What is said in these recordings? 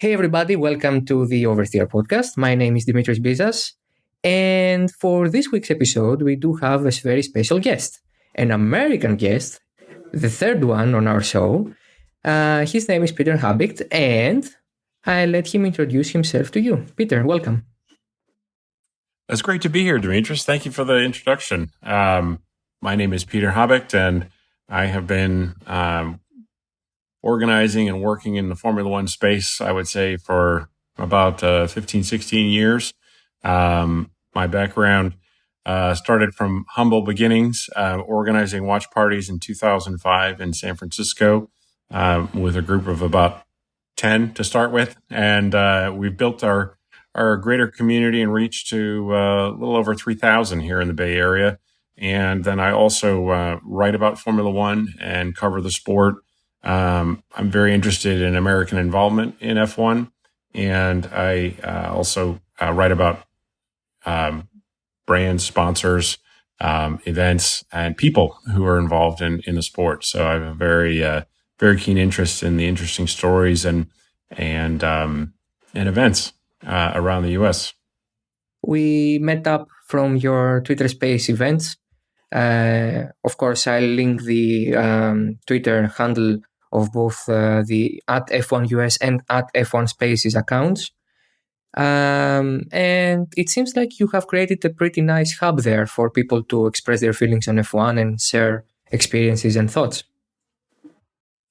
Hey, everybody, welcome to the Oversteer podcast. My name is Dimitris Bizas. And for this week's episode, we do have a very special guest, an American guest, the third one on our show. His name is Peter Habicht, and I'll let him introduce himself to you. Peter, welcome. It's great to be here, Dimitris. Thank you for the introduction. My name is Peter Habicht, and I have been organizing and working in the Formula One space, I would say, for about 15, 16 years. My background started from humble beginnings, organizing watch parties in 2005 in San Francisco with a group of about 10 to start with. And we've built our greater community and reach to a little over 3,000 here in the Bay Area. And then I also write about Formula One and cover the sport. I'm very interested in American involvement in F1, and I also write about brands, sponsors, events, and people who are involved in the sport. So I have a very keen interest in the interesting stories and events around the U.S. We met up from your Twitter Space events. Of course, I'll link the Twitter handle of both the @F1US and @F1 Spaces accounts. And it seems like you have created a pretty nice hub there for people to express their feelings on F1 and share experiences and thoughts.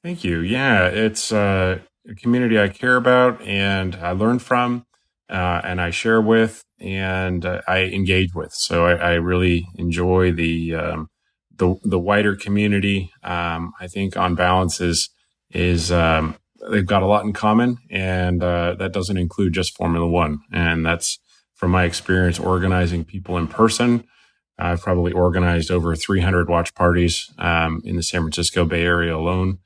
Thank you. Yeah, it's a community I care about and I learn from and I share with and I engage with. So I really enjoy the wider community. I think on balance is they've got a lot in common, and that doesn't include just Formula One. And that's from my experience organizing people in person. I've probably organized over 300 watch parties in the San Francisco Bay Area alone,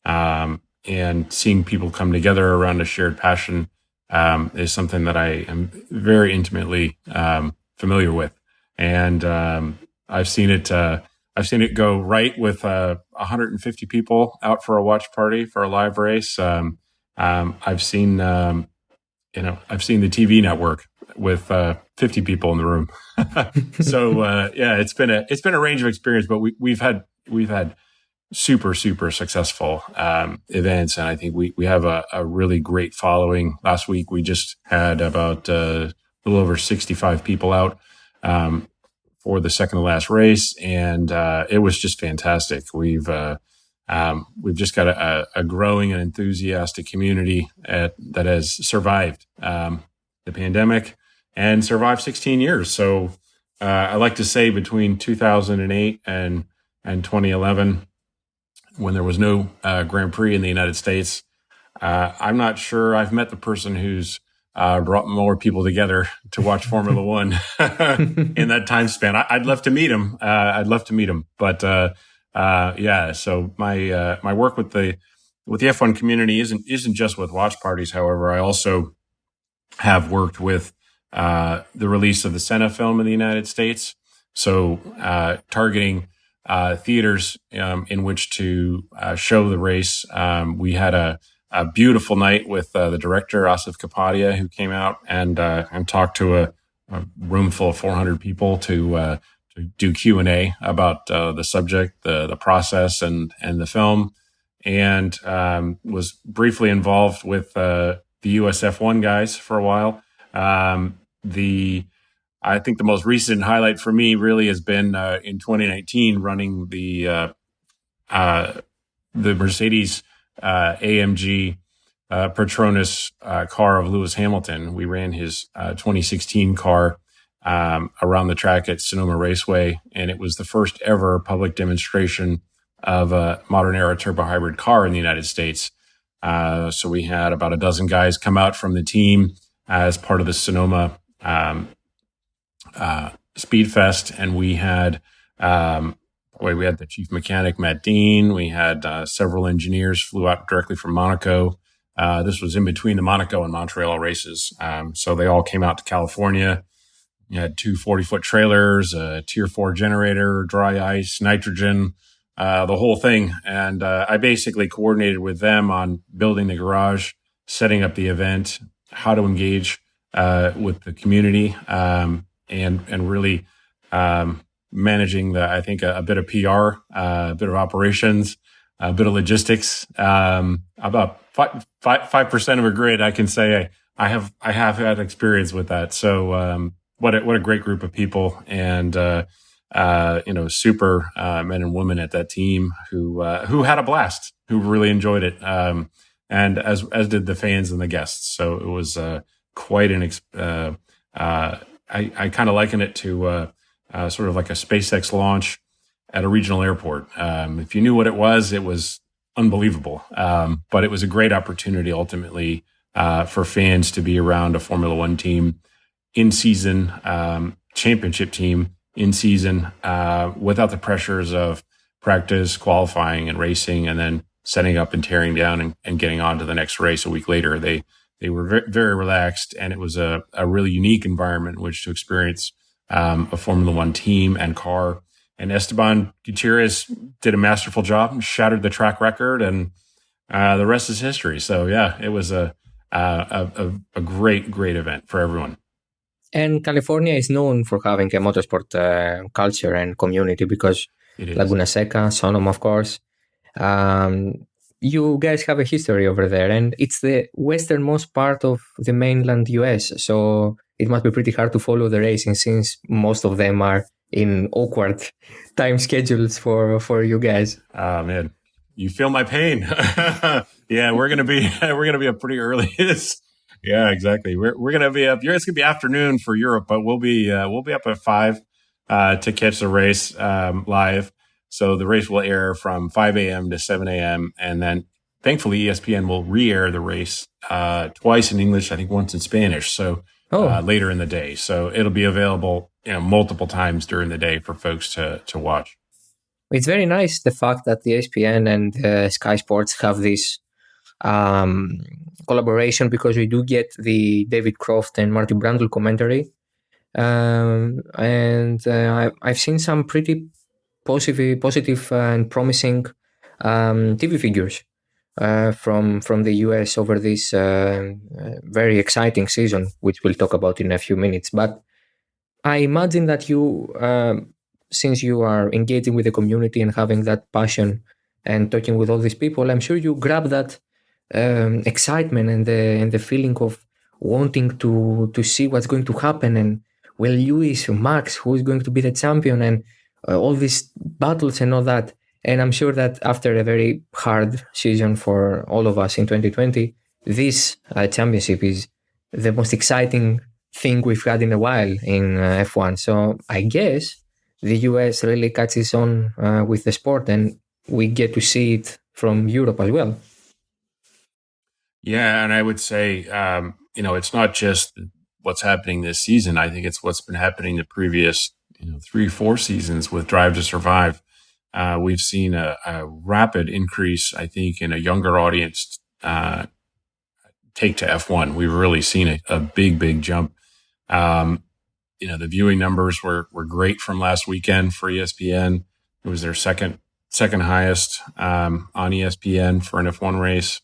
and seeing people come together around a shared passion is something that I am very intimately familiar with, and I've seen it go right with 150 people out for a watch party for a live race. I've seen the TV network with 50 people in the room. So yeah, it's been a range of experience, but we've had super successful events, and I think we have a really great following. Last week we just had about a little over 65 people out for the second to last race, and it was just fantastic. We've just got a growing and enthusiastic community that has survived the pandemic and survived 16 years. So I like to say between 2008 and 2011, when there was no Grand Prix in the United States, I'm not sure I've met the person who's brought more people together to watch Formula One in that time span. I'd love to meet him. But yeah, so my work with the F1 community isn't just with watch parties. However, I also have worked with the release of the Senna film in the United States. So targeting theaters in which to show the race. We had a beautiful night with the director, Asif Kapadia, who came out and talked to a room full of 400 people to do Q&A about the subject, the process, and the film, and was briefly involved with the US F1 guys for a while. I think the most recent highlight for me really has been in 2019 running the Mercedes AMG Petronas car of Lewis Hamilton. We ran his 2016 car around the track at Sonoma Raceway, and it was the first ever public demonstration of a modern era turbo hybrid car in the United States. So we had about a dozen guys come out from the team as part of the Sonoma Speed Fest, and we had the chief mechanic, Matt Dean. We had several engineers flew out directly from Monaco. This was in between the Monaco and Montreal races. So they all came out to California. You had two 40-foot trailers, a Tier 4 generator, dry ice, nitrogen, the whole thing. And I basically coordinated with them on building the garage setting up the event, how to engage with the community, and really managing I think a bit of PR, a bit of operations, a bit of logistics. About 5% of a grid, I can say I have had experience with that. So what a great group of people, and super men and women at that team who had a blast, who really enjoyed it, and as did the fans and the guests. So it was quite an. I kind of liken it to sort of like a SpaceX launch at a regional airport. If you knew what it was unbelievable. But it was a great opportunity ultimately for fans to be around a Formula One team in season, championship team in season, without the pressures of practice, qualifying, and racing, and then setting up and tearing down and getting on to the next race a week later. They were very, very relaxed, and it was a really unique environment in which to experience a Formula One team and car. And Esteban Gutierrez did a masterful job, shattered the track record, and the rest is history. So yeah, it was a great event for everyone. And California is known for having a motorsport culture and community because Laguna Seca, Sonoma, of course. You guys have a history over there, and it's the westernmost part of the mainland US. So it must be pretty hard to follow the racing since most of them are in awkward time schedules for you guys. Oh man, you feel my pain. Yeah, we're gonna be up pretty early. Yeah, exactly. We're gonna be up. It's gonna be afternoon for Europe, but we'll be up at 5 to catch the race live. So the race will air from 5 a.m. to 7 a.m. and then thankfully ESPN will re-air the race twice in English, I think once in Spanish. So later in the day. So it'll be available multiple times during the day for folks to watch. It's very nice the fact that the ESPN and Sky Sports have this collaboration, because we do get the David Croft and Marty Brundle commentary, and I've seen some pretty positive and promising TV figures from the US over this very exciting season, which we'll talk about in a few minutes. But I imagine that you, since you are engaging with the community and having that passion and talking with all these people, I'm sure you grab that excitement and the feeling of wanting to see what's going to happen, and Will Lewis, Max, who is going to be the champion, and all these battles and all that. And I'm sure that after a very hard season for all of us in 2020, this championship is the most exciting thing we've had in a while in F1. So I guess the US really catches on with the sport, and we get to see it from Europe as well. Yeah, and I would say, it's not just what's happening this season. I think it's what's been happening the previous 3-4 seasons with Drive to Survive. We've seen a rapid increase, I think, in a younger audience take to F1. We've really seen a big jump. The viewing numbers were great from last weekend for ESPN. It was their second highest on ESPN for an F1 race.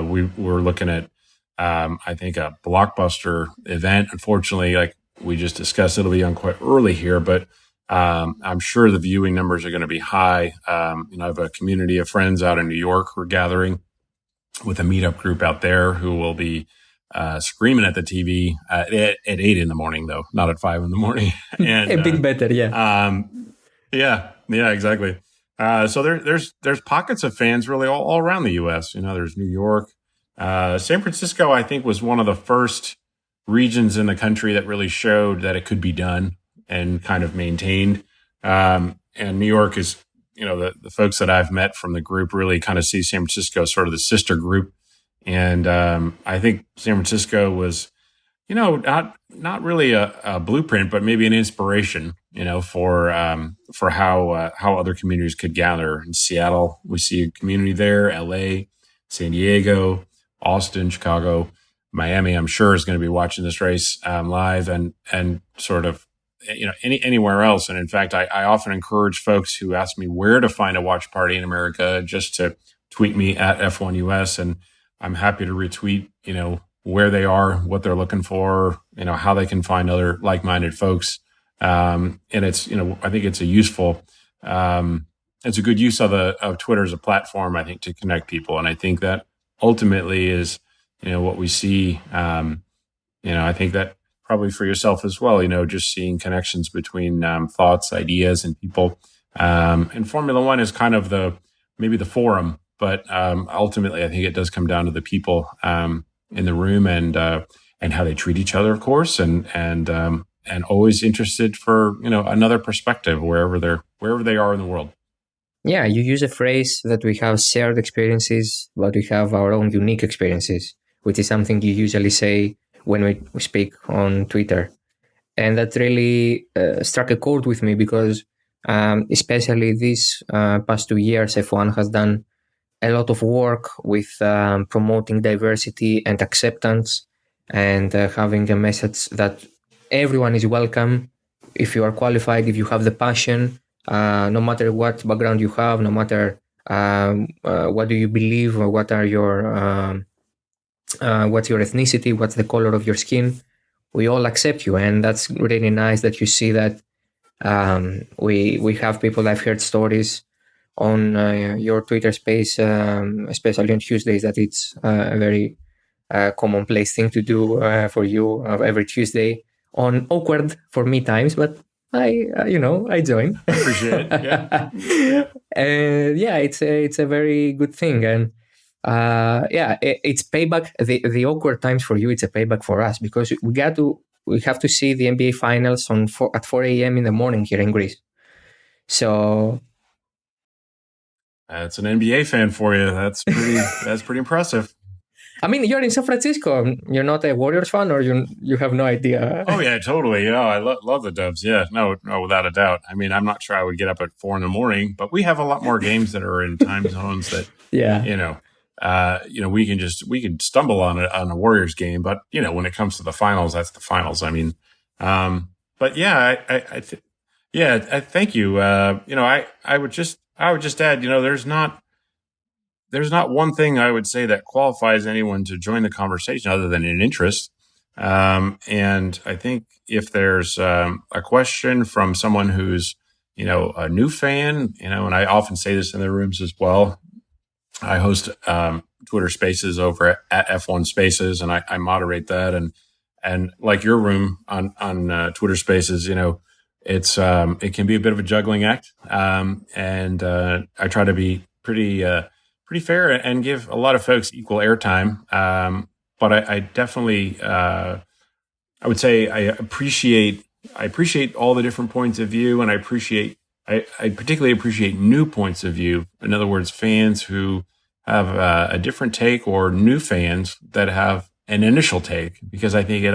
We were looking at, I think, a blockbuster event. Unfortunately, like we just discussed, it'll be on quite early here, but I'm sure the viewing numbers are going to be high. I have a community of friends out in New York who are gathering with a meetup group out there who will be screaming at the TV at 8 in the morning, though, not at 5 in the morning. And, a bit better, yeah. Yeah, exactly. So there's pockets of fans really all around the U.S. There's New York, San Francisco. I think was one of the first regions in the country that really showed that it could be done and kind of maintained. And New York is, the folks that I've met from the group really kind of see San Francisco as sort of the sister group. And I think San Francisco was, not really a blueprint, but maybe an inspiration, for how other communities could gather. In Seattle, we see a community there. L.A., San Diego, Austin, Chicago, Miami. I'm sure is going to be watching this race live, and sort of anywhere else. And in fact, I often encourage folks who ask me where to find a watch party in America just to tweet me at F1US, and I'm happy to retweet, where they are, what they're looking for, how they can find other like-minded folks. And it's, I think it's it's a good use of Twitter as a platform, I think, to connect people. And I think that ultimately is, what we see. I think that probably for yourself as well, just seeing connections between thoughts, ideas, and people. And Formula One is kind of maybe the forum, but ultimately, I think it does come down to the people in the room and how they treat each other, of course, and always interested for another perspective wherever they are in the world. Yeah, you use a phrase that we have shared experiences, but we have our own unique experiences, which is something you usually say when we speak on Twitter. And that really struck a chord with me because especially these past 2 years, F1 has done a lot of work with promoting diversity and acceptance and having a message that everyone is welcome if you are qualified, if you have the passion, no matter what background you have, no matter what do you believe or what are your what's your ethnicity, what's the color of your skin, we all accept you. And that's really nice that you see that we have people. I've heard stories on your Twitter space, especially on Tuesdays, that it's a very commonplace thing to do for you every Tuesday on awkward for me times, but I join. I appreciate it. Yeah. And yeah, it's a very good thing. And it's payback. The awkward times for you, it's a payback for us because we have to see the NBA finals at 4 a.m. in the morning here in Greece. So that's an NBA fan for you. That's pretty impressive. I mean, you're in San Francisco. You're not a Warriors fan, or you have no idea. Oh yeah, totally. I love the Dubs. Yeah, no, without a doubt. I mean, I'm not sure I would get up at 4 a.m, but we have a lot more games that are in time zones that we can stumble on a Warriors game, but when it comes to the finals, that's the finals. I mean, but yeah, I thank you. I would just add, there's not one thing I would say that qualifies anyone to join the conversation other than an interest. And I think if there's a question from someone who's, a new fan, and I often say this in the rooms as well. I host Twitter Spaces over at F1 Spaces, and I moderate that. And like your room on Twitter Spaces, it can be a bit of a juggling act. And I try to be pretty fair and give a lot of folks equal airtime. But I definitely, I would say I appreciate all the different points of view, and I particularly appreciate new points of view. In other words, fans who have a different take, or new fans that have an initial take, because I think it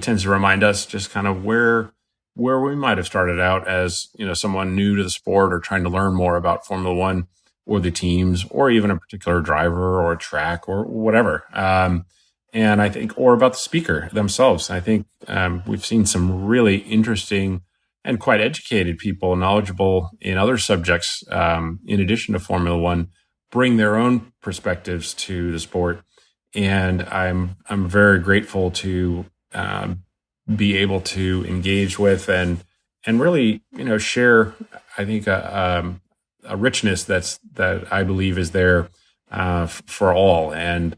tends to remind us just kind of where we might have started out as, someone new to the sport or trying to learn more about Formula One or the teams or even a particular driver or a track or whatever. And I think, or about the speaker themselves. I think we've seen some really interesting and quite educated people, knowledgeable in other subjects, in addition to Formula One, bring their own perspectives to the sport. And I'm very grateful to be able to engage with and really, share, I think, a richness that I believe is there for all. And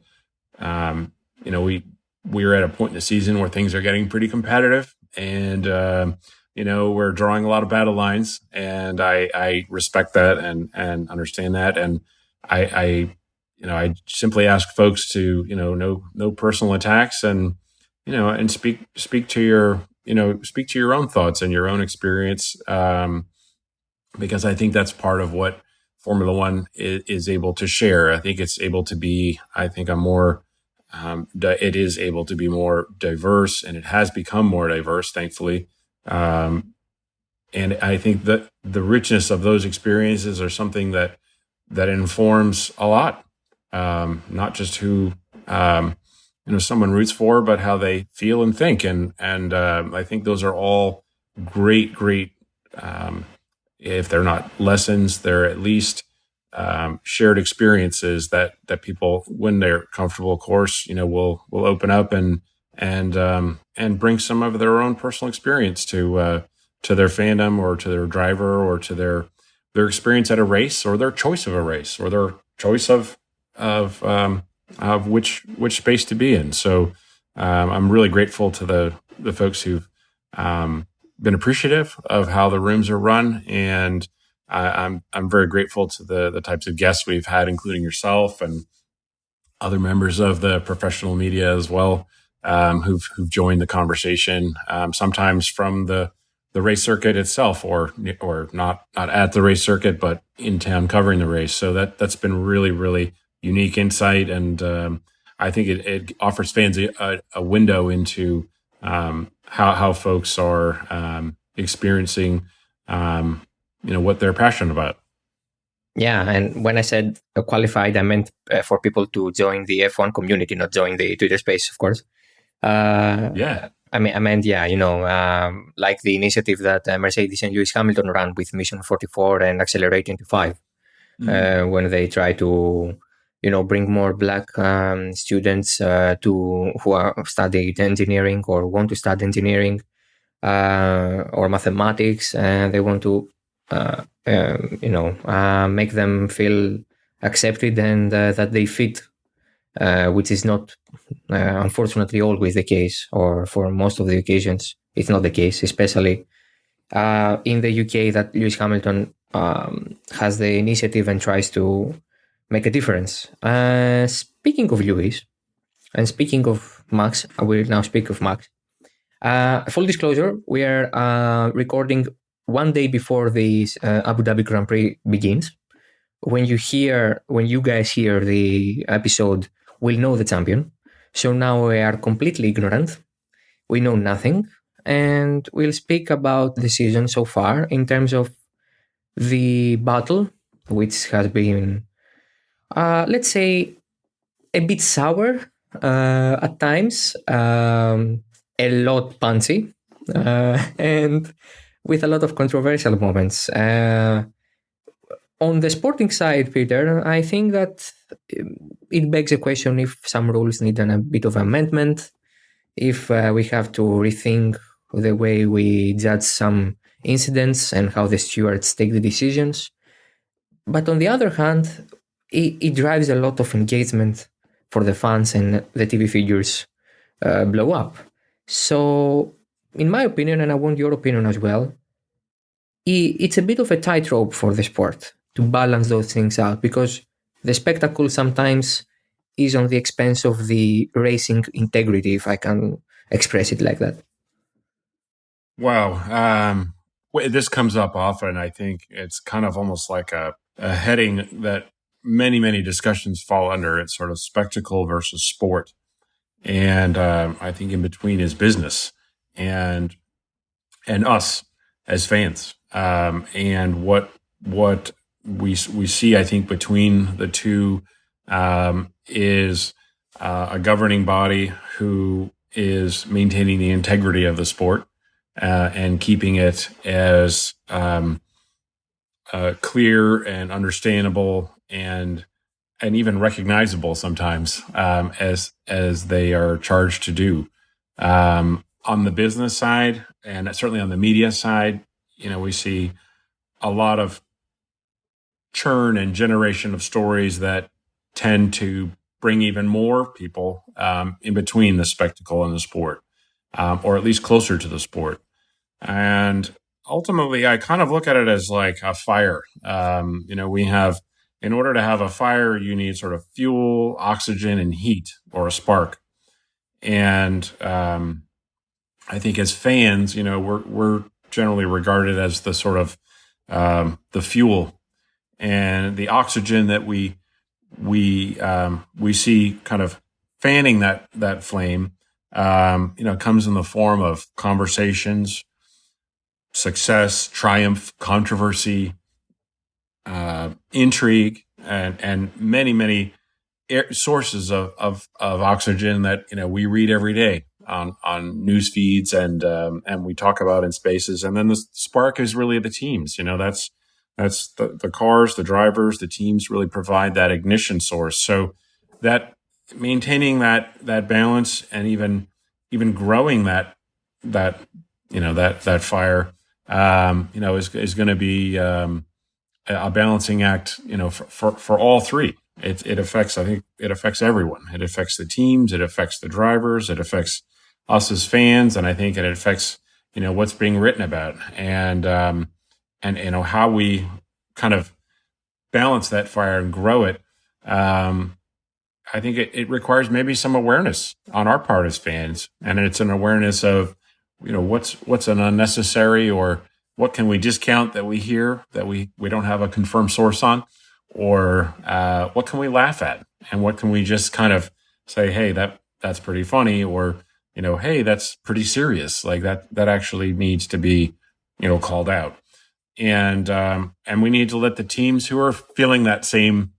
we're at a point in the season where things are getting pretty competitive, and we're drawing a lot of battle lines, and I respect that and understand that. And I simply ask folks to no personal attacks, and speak to your own thoughts and your own experience, because I think that's part of what Formula One is able to share. I think it's able to be, it is able to be more diverse, and it has become more diverse, thankfully. And I think that the richness of those experiences are something that informs a lot, not just who someone roots for, but how they feel and think. And I think those are all great. If they're not lessons, they're at least shared experiences that people, when they're comfortable, of course, will open up and bring some of their own personal experience to their fandom or to their driver or to their experience at a race or their choice of a race or their choice of which space to be in. So I'm really grateful to the folks who've been appreciative of how the rooms are run, and I'm very grateful to the types of guests we've had, including yourself and other members of the professional media as well, who've joined the conversation. Sometimes from the race circuit itself, or not at the race circuit, but in town covering the race. So that's been really, really unique insight, and I think it offers fans a window into how folks are experiencing what they're passionate about. Yeah, and when I said qualified, I meant for people to join the F1 community, not join the Twitter space, of course. Yeah. I meant, like the initiative that Mercedes and Lewis Hamilton ran with Mission 44 and Accelerate 25, when they try to, bring more Black students who are studying engineering or want to study engineering or mathematics, and they want to, make them feel accepted and that they fit, which is not, unfortunately, always the case, or for most of the occasions, it's not the case, especially in the UK, that Lewis Hamilton has the initiative and tries to make a difference. Speaking of Lewis, and speaking of Max, I will now speak of Max. Full disclosure, we are recording one day before the Abu Dhabi Grand Prix begins. When you guys hear the episode, we'll know the champion. So now we are completely ignorant. We know nothing. And we'll speak about the season so far in terms of the battle, which has been, let's say, a bit sour at times, a lot punchy, and with a lot of controversial moments. On the sporting side, Peter, I think that it begs a question if some rules need a bit of amendment, if we have to rethink the way we judge some incidents and how the stewards take the decisions. But on the other hand, it drives a lot of engagement for the fans, and the TV figures blow up. So, in my opinion, and I want your opinion as well, it's a bit of a tightrope for the sport to balance those things out, because the spectacle sometimes is on the expense of the racing integrity, if I can express it like that. Wow. This comes up often. I think it's kind of almost like a heading that many, many discussions fall under. It's sort of spectacle versus sport. And I think in between is business and us as fans. And what we see, I think, between the two is a governing body who is maintaining the integrity of the sport and keeping it as clear and understandable and even recognizable sometimes as they are charged to do. On the business side, and certainly on the media side, we see a lot of churn and generation of stories that tend to bring even more people in between the spectacle and the sport, or at least closer to the sport. And ultimately, I kind of look at it as like a fire. We have, in order to have a fire, you need sort of fuel, oxygen, and heat, or a spark. And I think as fans, we're generally regarded as the sort of the fuel and the oxygen that we see kind of fanning that flame. Comes in the form of conversations, success, triumph, controversy, intrigue, and many, many sources of oxygen that we read every day on news feeds and we talk about in spaces. And then the spark is really the teams. That's the cars, the drivers, the teams really provide that ignition source. So that maintaining that balance and even growing that that fire, is going to be a balancing act, for all three. It affects, I think it affects everyone. It affects the teams, it affects the drivers, it affects us as fans, and I think it affects, what's being written about, and how we kind of balance that fire and grow it. I think it requires maybe some awareness on our part as fans, and it's an awareness of, what's an unnecessary, or what can we discount that we hear that we don't have a confirmed source on, or what can we laugh at, and what can we just kind of say, hey, that's pretty funny, or hey, that's pretty serious. Like that actually needs to be called out, and we need to let the teams who are feeling that same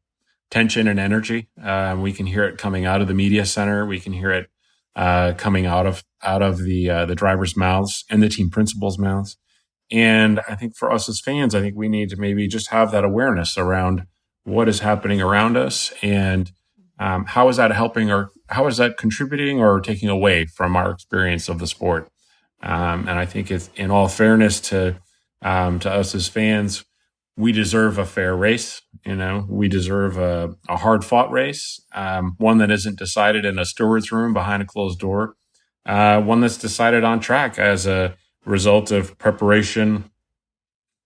tension and energy. We can hear it coming out of the media center. We can hear it coming out of the drivers' mouths and the team principals' mouths. And I think for us as fans, I think we need to maybe just have that awareness around what is happening around us, and how is that helping, or how is that contributing or taking away from our experience of the sport. And I think it's, in all fairness to us as fans, we deserve a fair race. We deserve a hard-fought race, one that isn't decided in a steward's room behind a closed door, one that's decided on track as a result of preparation,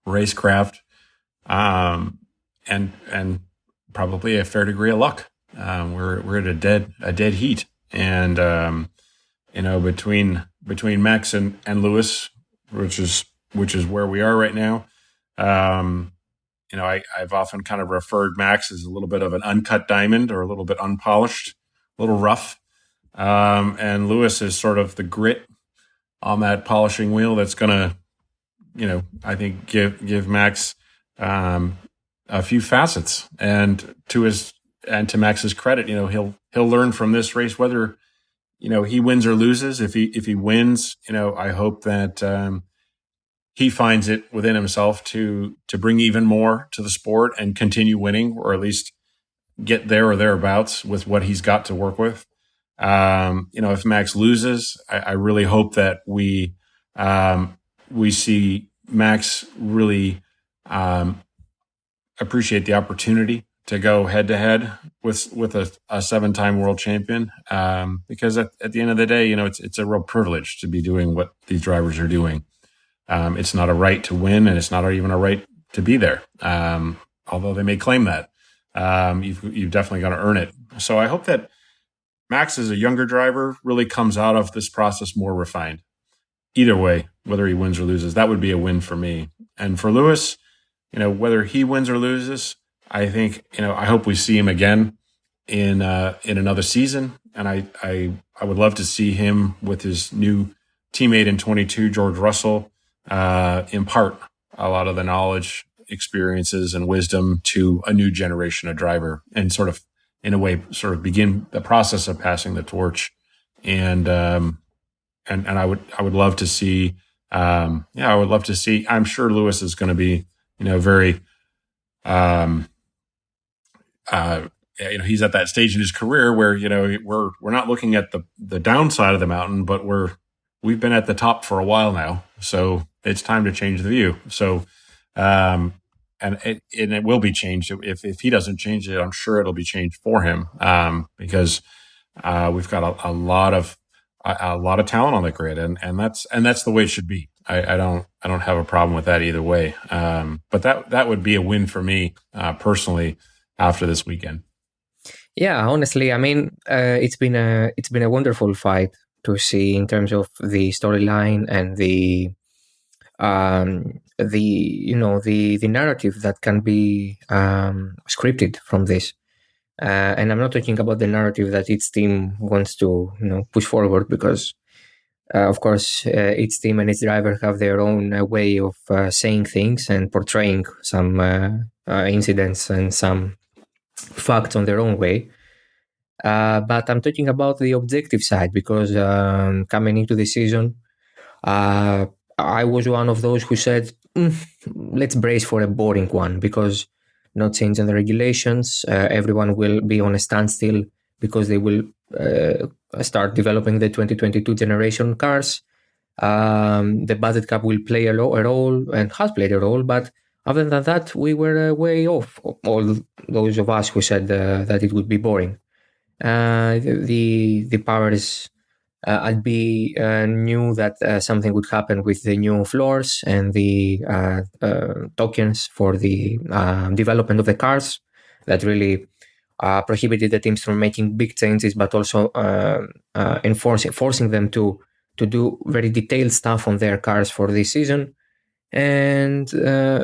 racecraft, and probably a fair degree of luck. We're at a dead heat, and between Max and Lewis, which is where we are right now. I've often kind of referred Max as a little bit of an uncut diamond, or a little bit unpolished, a little rough. And Lewis is sort of the grit on that polishing wheel that's going to, I think give Max a few facets. And to Max's credit, he'll learn from this race, whether he wins or loses. If he wins, I hope that he finds it within himself to bring even more to the sport and continue winning, or at least get there or thereabouts with what he's got to work with. If Max loses, I really hope that we see Max really appreciate the opportunity to go head to head with a 7-time world champion. Because at the end of the day, it's a real privilege to be doing what these drivers are doing. It's not a right to win, and it's not even a right to be there. Although they may claim that, you've definitely got to earn it. So I hope that Max, as a younger driver, really comes out of this process more refined. Either way, whether he wins or loses, that would be a win for me. And for Lewis, whether he wins or loses, I think, I hope we see him again in another season. And I would love to see him with his new teammate in 22, George Russell, impart a lot of the knowledge, experiences, and wisdom to a new generation of driver, and sort of, in a way, sort of begin the process of passing the torch. And I would love to see, I would love to see, I'm sure Lewis is going to be, very, he's at that stage in his career where, we're not looking at the downside of the mountain, but we've been at the top for a while now. So it's time to change the view. So, and it will be changed. If he doesn't change it, I'm sure it'll be changed for him. Because, we've got a lot of talent on the grid, and that's the way it should be. I don't have a problem with that either way. But that would be a win for me, personally, after this weekend. Yeah, honestly, I mean, it's been a wonderful fight to see in terms of the storyline and the narrative that can be scripted from this. And I'm not talking about the narrative that each team wants to push forward, because of course each team and each driver have their own way of saying things and portraying some incidents and some facts on their own way. But I'm talking about the objective side, because coming into the season, I was one of those who said let's brace for a boring one, because not changing the regulations, everyone will be on a standstill because they will start developing the 2022 generation cars. The budget cap will play a role and has played a role, but other than that, we were way off. All those of us who said that it would be boring. The powers Albi knew that something would happen with the new floors and the tokens for the development of the cars that really prohibited the teams from making big changes, but also forcing them to do very detailed stuff on their cars for this season. And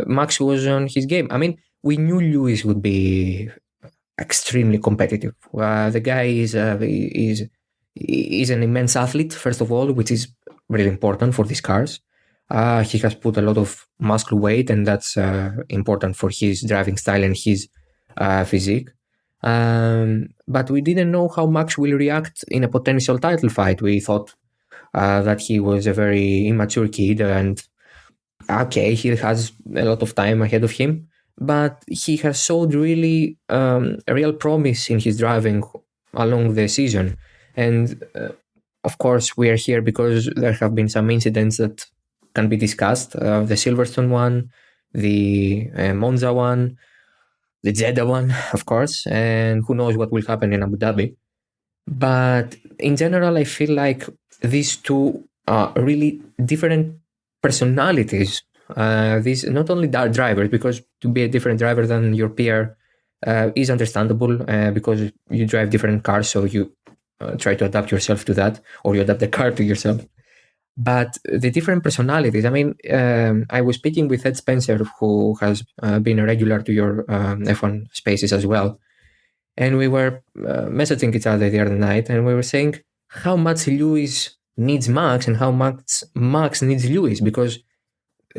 Max was on his game. I mean, we knew Lewis would be extremely competitive. The guy is an immense athlete, first of all, which is really important for these cars. He has put a lot of muscle weight, and that's important for his driving style and his physique. But we didn't know how Max will react in a potential title fight. We thought that he was a very immature kid, and okay, he has a lot of time ahead of him, but he has showed really a real promise in his driving along the season. And of course, we are here because there have been some incidents that can be discussed. The Silverstone one, the Monza one, the Jeddah one, of course, and who knows what will happen in Abu Dhabi. But in general, I feel like these two are really different personalities. These not only are drivers, because to be a different driver than your peer is understandable because you drive different cars, so you try to adapt yourself to that, or you adapt the car to yourself. But the different personalities, I mean, I was speaking with Ed Spencer, who has been a regular to your F1 spaces as well. And we were messaging each other the other night, and we were saying how much Lewis needs Max and how much Max needs Lewis, because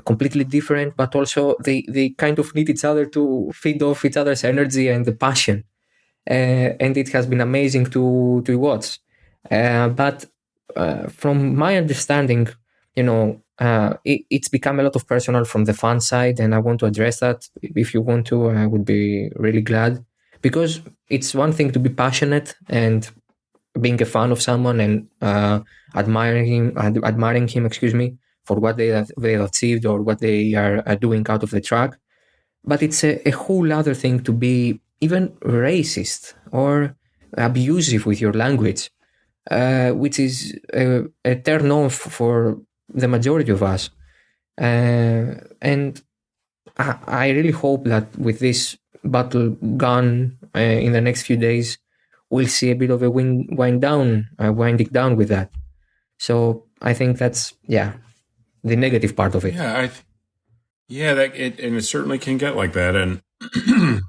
completely different, but also they kind of need each other to feed off each other's energy and the passion. And it has been amazing to watch. But from my understanding, it's become a lot of personal from the fan side, and I want to address that. If you want to, I would be really glad, because it's one thing to be passionate and being a fan of someone and admiring him, for what they've achieved or what they are doing out of the track. But it's a whole other thing to be even racist or abusive with your language, which is a turn off for the majority of us. And I really hope that with this battle gone in the next few days, we'll see a bit of a winding down with that. So I think that's, the negative part of it. And it certainly can get like that. And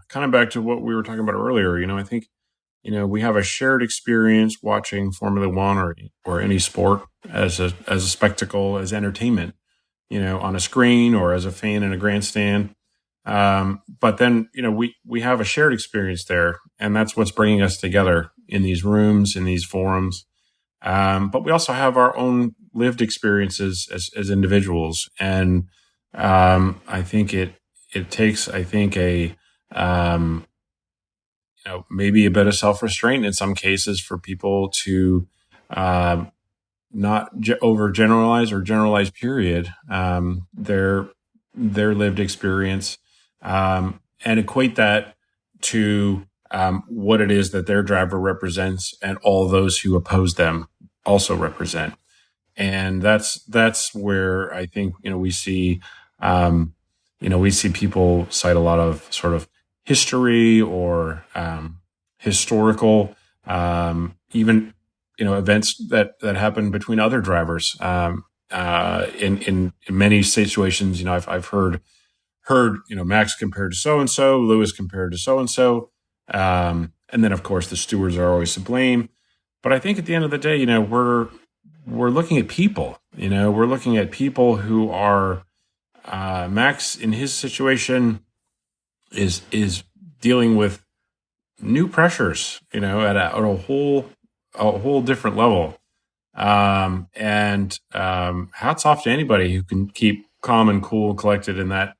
kind of back to what we were talking about earlier, I think, we have a shared experience watching Formula One or any sport as a spectacle, as entertainment, on a screen or as a fan in a grandstand. But then, we have a shared experience there, and that's what's bringing us together in these rooms, in these forums. But we also have our own lived experiences as individuals. And I think it takes, maybe a bit of self-restraint in some cases for people to not overgeneralize or generalize, period, their lived experience, and equate that to what it is that their driver represents and all those who oppose them also represent. And that's where I think, we see people cite a lot of sort of history or historical, even, events that happen between other drivers. In many situations, I've heard, Max compared to so-and-so, Lewis compared to so-and-so. And then of course the stewards are always to blame. But I think at the end of the day, we're looking at people, we're looking at people who are, Max in his situation is dealing with new pressures, at a whole different level. And hats off to anybody who can keep calm and cool, collected in that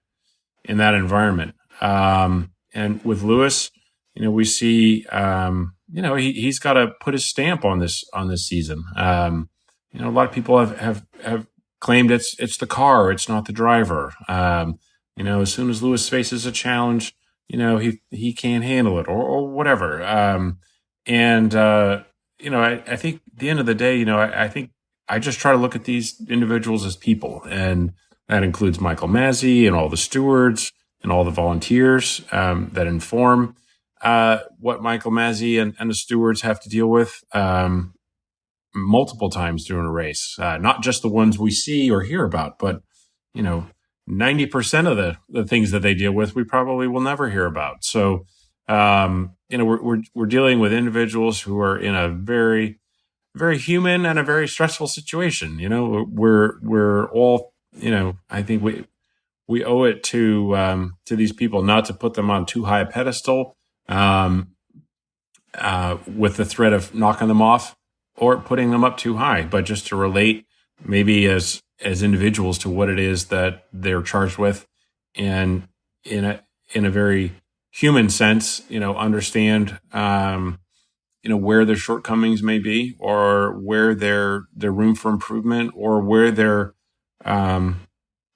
environment. And with Lewis, we see, he's got to put his stamp on this season. A lot of people have claimed it's the car, it's not the driver. As soon as Lewis faces a challenge, he can't handle it or whatever. I think at the end of the day, I think I just try to look at these individuals as people, and that includes Michael Massey and all the stewards and all the volunteers that inform what Michael Massey and the stewards have to deal with multiple times during a race. Not just the ones we see or hear about, but 90% of the things that they deal with, we probably will never hear about. So, we're dealing with individuals who are in a very, very human and a very stressful situation. We're all, I think we owe it to these people not to put them on too high a pedestal, with the threat of knocking them off or putting them up too high, but just to relate maybe as individuals to what it is that they're charged with, and in a very human sense, understand, where their shortcomings may be, or where their room for improvement, or where their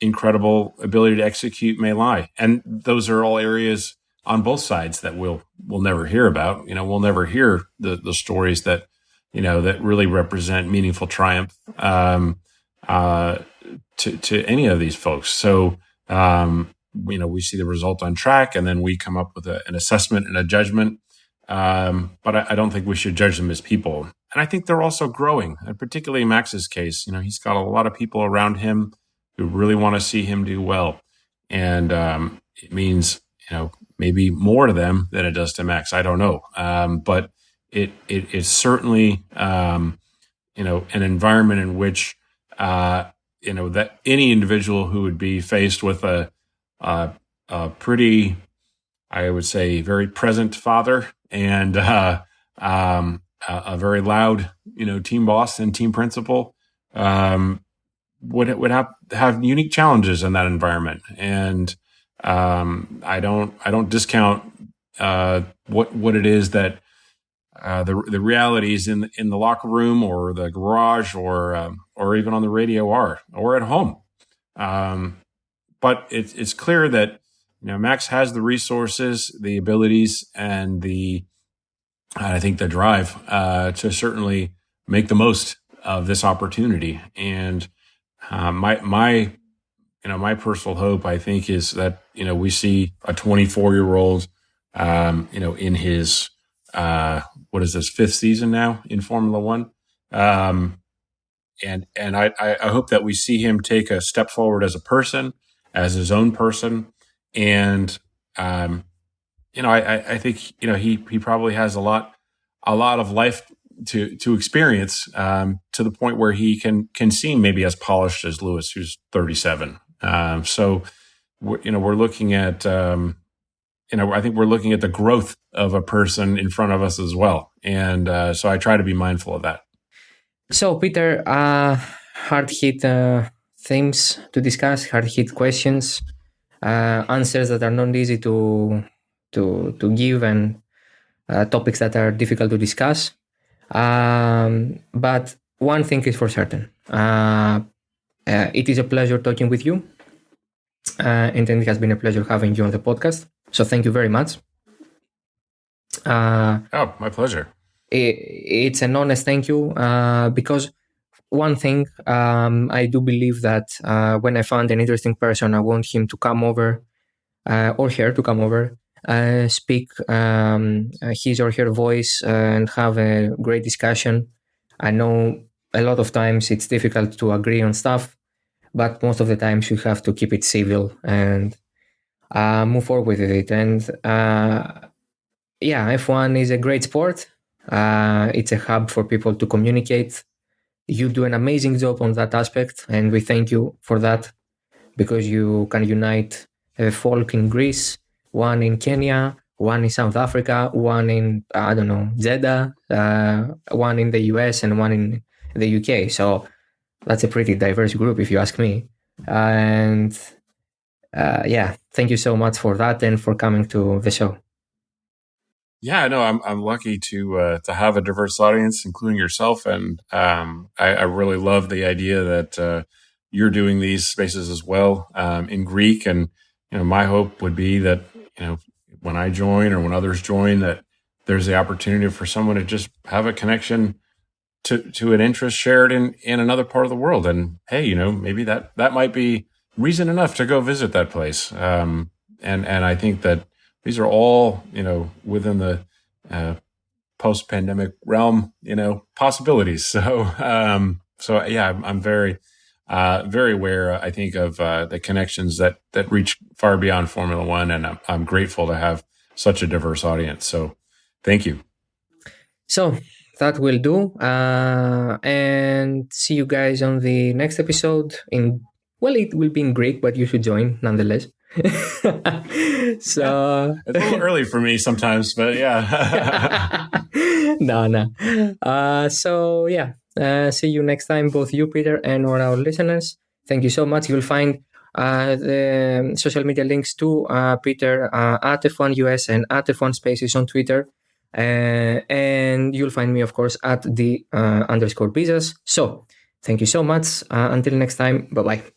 incredible ability to execute may lie. And those are all areas on both sides that we'll never hear about. We'll never hear the stories that, that really represent meaningful triumph to any of these folks. So, we see the result on track, and then we come up with an assessment and a judgment. But I don't think we should judge them as people. And I think they're also growing, and particularly in Max's case. He's got a lot of people around him who really want to see him do well. And it means, maybe more to them than it does to Max. I don't know. But it is certainly, an environment in which, that any individual who would be faced with a pretty, I would say, very present father and a very loud, team boss and team principal, would have unique challenges in that environment. And I don't discount what it is that the realities in the locker room or the garage or even on the radio are, or at home. But it's clear that Max has the resources, the abilities, and I think the drive to certainly make the most of this opportunity. And my personal hope, I think, is that we see a 24-year-old, in his what is this, 5th season now in Formula One, and I hope that we see him take a step forward as a person, as his own person, and I think he probably has a lot of life to experience, to the point where he can seem maybe as polished as Lewis, who's 37. So we're looking at I think we're looking at the growth of a person in front of us as well, and so I try to be mindful of that. So, Peter, hard-hit themes to discuss, hard-hit questions, answers that are not easy to give, and topics that are difficult to discuss. But one thing is for certain. It is a pleasure talking with you. And it has been a pleasure having you on the podcast. So thank you very much. My pleasure. It's an honest thank you, because one thing, I do believe that when I find an interesting person, I want him to come over, or her to come over, speak his or her voice, and have a great discussion. I know a lot of times it's difficult to agree on stuff, but most of the times you have to keep it civil and move forward with it. And F1 is a great sport. It's a hub for people to communicate. You do an amazing job on that aspect, and we thank you for that, because you can unite a folk in Greece, one in Kenya, one in South Africa, one in, Jeddah, one in the US, and one in the UK. So that's a pretty diverse group, if you ask me. And yeah, thank you so much for that and for coming to the show. Yeah, no, I'm lucky to have a diverse audience, including yourself, and I really love the idea that you're doing these spaces as well in Greek. And my hope would be that when I join or when others join, that there's the opportunity for someone to just have a connection to an interest shared in another part of the world. And hey, maybe that might be reason enough to go visit that place. And I think that these are all, within the post-pandemic realm, possibilities. So yeah, I'm very, very aware, I think, of the connections that reach far beyond Formula One, and I'm grateful to have such a diverse audience. So thank you. So that will do. And see you guys on the next episode. It will be in Greek, but you should join nonetheless. So yeah, it's a little early for me sometimes, but yeah. No. So yeah, see you next time, both you, Peter, and all our listeners. Thank you so much. You'll find the social media links to Peter at F1US and at F1 Spaces on Twitter. And you'll find me, of course, at the _Bizas. So thank you so much. Until next time, bye bye.